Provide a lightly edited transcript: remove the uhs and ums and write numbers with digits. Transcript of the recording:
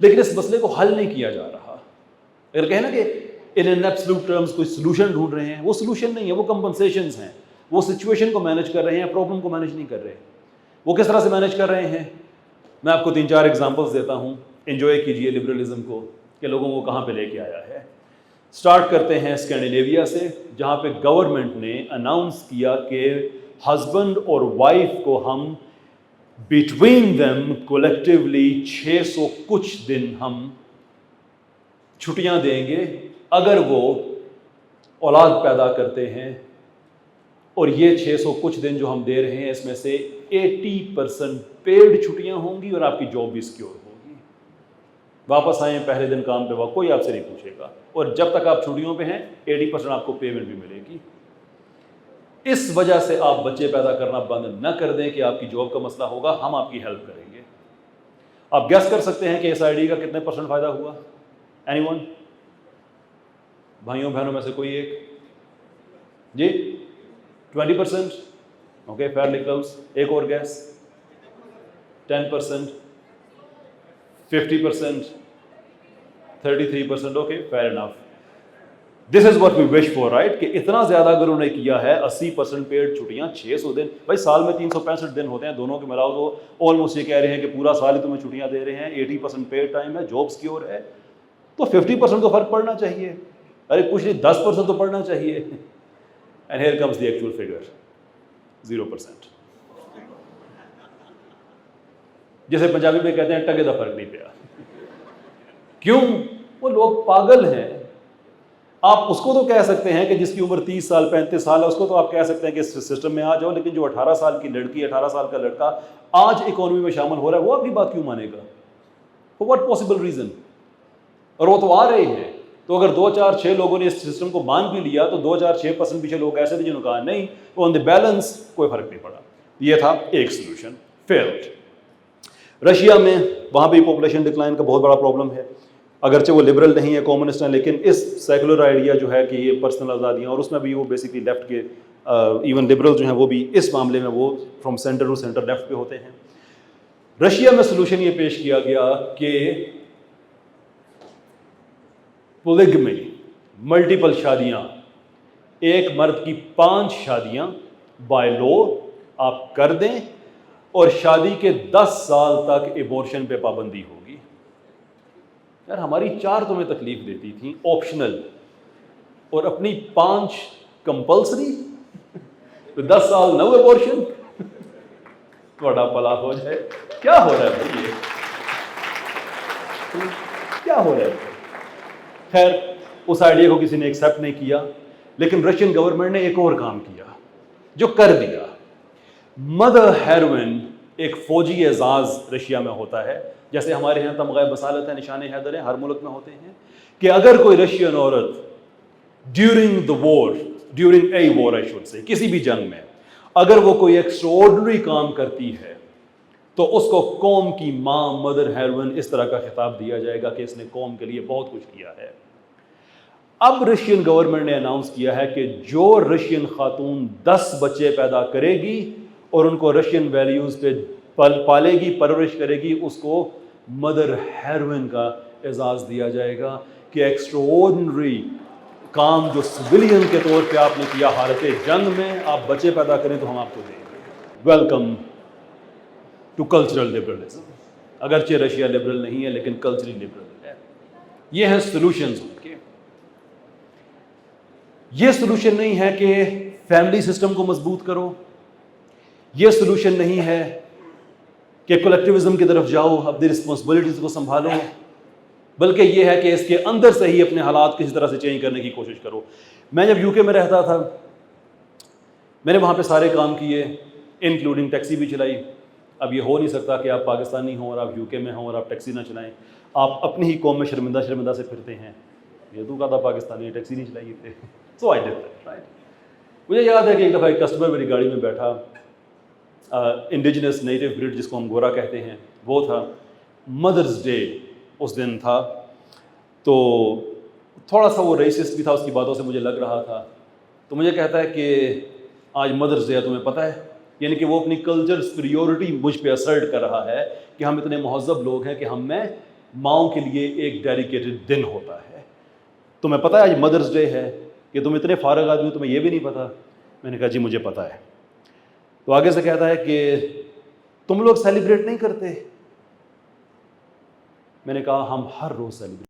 لیکن اس مسئلے کو حل نہیں کیا جا رہا. اگر کہیں نا کہ ان این ایبسولوٹ ٹرمز کوئی سلوشن ڈھونڈ رہے ہیں, وہ سلوشن نہیں ہے, وہ کمپنسیشنز ہیں. وہ سچویشن کو مینیج کر رہے ہیں, پرابلم کو مینیج نہیں کر رہے. وہ کس طرح سے مینیج کر رہے ہیں؟ میں آپ کو 3-4 ایگزامپلس دیتا ہوں. انجوائے کیجئے لبرلزم کو کہ لوگوں کو کہاں پہ لے کے آیا ہے. سٹارٹ کرتے ہیں اسکینڈینیویا سے, جہاں پہ گورنمنٹ نے اناؤنس کیا کہ ہسبینڈ اور وائف کو ہم بٹوین دیم کولیکٹیولی 600 کچھ دن ہم چھٹیاں دیں گے اگر وہ اولاد پیدا کرتے ہیں. اور یہ 600 کچھ دن جو ہم دے رہے ہیں اس میں سے 80% پیڈ چھٹیاں ہوں گی اور آپ کی جاب بھی سیکیور ہوگی. واپس آئیں پہلے دن کام پہ, وقت کوئی آپ سے نہیں پوچھے گا, اور جب تک آپ چھٹیوں پہ ہیں 80% آپ کو پیمنٹ بھی ملے گی. اس وجہ سے آپ بچے پیدا کرنا بند نہ کر دیں کہ آپ کی جاب کا مسئلہ ہوگا, ہم آپ کی ہیلپ کریں گے. آپ گیس کر سکتے ہیں کہ اس آئی ڈی کا کتنے % فائدہ ہوا؟ Any one? بھائیوں بہنوں میں سے کوئی ایک؟ جی 20%. Okay, fairly close. ایک اور guess? 10%, 50%, 33%. Okay, fair enough. This is what we wish for, right? کہ اتنا زیادہ اگر انہوں نے کیا ہے, 80% پیڈ چھٹیاں, 600 دن. بھائی سال میں 365 دن ہوتے ہیں, دونوں کے ملاؤ تو آلموسٹ یہ کہہ رہے ہیں کہ پورا سال ہی تمہیں چھٹیاں دے رہے ہیں. 80% پیڈ ٹائم ہے, جاب سیکیور ہے, تو 50% تو فرق پڑنا چاہیے. ارے کچھ نہیں, 10% تو پڑنا چاہیے. And here comes the actual figure, 0%. جیسے پنجابی میں کہتے ہیں ٹگے دا فرق نہیں پیا. کیوں؟ وہ لوگ پاگل ہیں. آپ اس کو تو کہہ سکتے ہیں کہ جس کی عمر 30 سال 35 سال ہے, اس کو تو آپ کہہ سکتے ہیں کہ اس سسٹم میں آ جاؤ, لیکن جو 18 سال کی لڑکی, 18 سال کا لڑکا آج اکانومی میں شامل ہو رہا ہے, وہ آپ کی بات کیوں مانے گا؟ For what possible reason؟ اور وہ تو آ رہے ہیں. تو اگر 2-4-6 لوگوں نے اس سسٹم کو مان بھی لیا تو 2-4-6% پیچھے لوگ ایسے تھے جنہوں نے کہا نہیں, تو آن دی بیلنس کوئی فرق نہیں پڑا. یہ تھا ایک سلوشن. فیلڈ. رشیا میں وہاں بھی پاپولیشن ڈکلائن کا بہت بڑا پرابلم ہے. اگرچہ وہ لبرل نہیں ہے, کمیونسٹ ہیں, لیکن اس سیکولر آئیڈیا جو ہے کہ یہ پرسنل آزادیاں, اور اس میں بھی وہ بیسکلی لیفٹ کے, ایون لبرل جو ہیں وہ بھی اس معاملے میں وہ from centre to centre left پہ ہوتے ہیں. رشیا میں سلوشن یہ پیش کیا گیا کہ پولیگمی, ملٹیپل شادیاں, ایک مرد کی 5 شادیاں بائی لو آپ کر دیں, اور شادی کے 10 سال تک ایبورشن پہ پابندی ہوگی. یار ہماری 4 تمہیں تکلیف دیتی تھیں آپشنل, اور اپنی 5 کمپلسری, تو 10 سال نو ایبورشن. بڑا پلا ہو جائے. کیا ہو رہا ہے بھائی, یہ کیا ہو رہا ہے؟ خیر, اس آئیڈیا کو کسی نے ایکسیپٹ نہیں کیا, لیکن رشین گورنمنٹ نے ایک اور کام کیا جو کر دیا. مدر ہیروئن ایک فوجی اعزاز رشیا میں ہوتا ہے, جیسے ہمارے یہاں تمغہ بصالت ہے, نشان حیدر ہے, ہر ملک میں ہوتے ہیں, کہ اگر کوئی رشین عورت during the war, during a war I should say, کسی بھی جنگ میں اگر وہ کوئی ایکسٹراڈنری کام کرتی ہے تو اس کو قوم کی ماں, مدر ہیروئن, اس طرح کا خطاب دیا جائے گا کہ اس نے قوم کے لیے بہت کچھ کیا ہے. اب رشین گورنمنٹ نے اناؤنس کیا ہے کہ جو رشین خاتون 10 بچے پیدا کرے گی اور ان کو رشین ویلیوز پہ پالے گی, پرورش کرے گی, اس کو مدر ہیروئن کا اعزاز دیا جائے گا کہ ایکسٹراڈنری کام جو سویلین کے طور پہ آپ نے کیا حالت جنگ میں, آپ بچے پیدا کریں تو ہم آپ کو دیں گے. Welcome to cultural liberalism. اگرچہ رشیا لبرل نہیں ہے لیکن کلچرل لبرل ہے. یہ ہیں سلوشنز ان کے. یہ سلوشن نہیں ہے کہ فیملی سسٹم کو مضبوط کرو, یہ سلوشن نہیں ہے کہ کلیکٹیوزم کی طرف جاؤ, اپنی رسپانسبلٹیز کو سنبھالو, بلکہ یہ ہے کہ اس کے اندر سے ہی اپنے حالات کسی طرح سے چینج کرنے کی کوشش کرو. میں جب یو کے میں رہتا تھا, میں نے وہاں پہ سارے کام کیے, انکلوڈنگ ٹیکسی بھی چلائی. اب یہ ہو نہیں سکتا کہ آپ پاکستانی ہوں اور آپ یو کے میں ہوں اور آپ ٹیکسی نہ چلائیں. آپ اپنی ہی قوم میں شرمندہ سے پھرتے ہیں, یہ تو کہا تھا پاکستانی ٹیکسی نہیں چلائی تھے. سو آئی ڈیڈ دیٹ, رائٹ. مجھے یاد ہے کہ ایک دفعہ ایک کسٹمر میری گاڑی میں بیٹھا, انڈیجنس نیٹو بریڈ جس کو ہم گورا کہتے ہیں, وہ تھا. مدرز ڈے اس دن تھا, تو تھوڑا سا وہ ریسسٹ بھی تھا, اس کی باتوں سے مجھے لگ رہا تھا. تو مجھے کہتا ہے کہ آج مدرز ڈے ہے, تمہیں پتہ ہے, یعنی کہ وہ اپنی کلچر سپیریورٹی مجھ پہ اسرٹ کر رہا ہے کہ ہم اتنے مہذب لوگ ہیں کہ ہم میں ماؤں کے لیے ایک ڈیڈیکیٹڈ دن ہوتا ہے. تمہیں پتہ ہے آج مدرس ڈے ہے کہ تم اتنے فارغ آدمی تمہیں یہ بھی نہیں پتہ؟ میں نے کہا جی مجھے پتہ ہے. تو آگے سے کہتا ہے کہ تم لوگ سیلیبریٹ نہیں کرتے؟ میں نے کہا ہم ہر روز سیلیبریٹ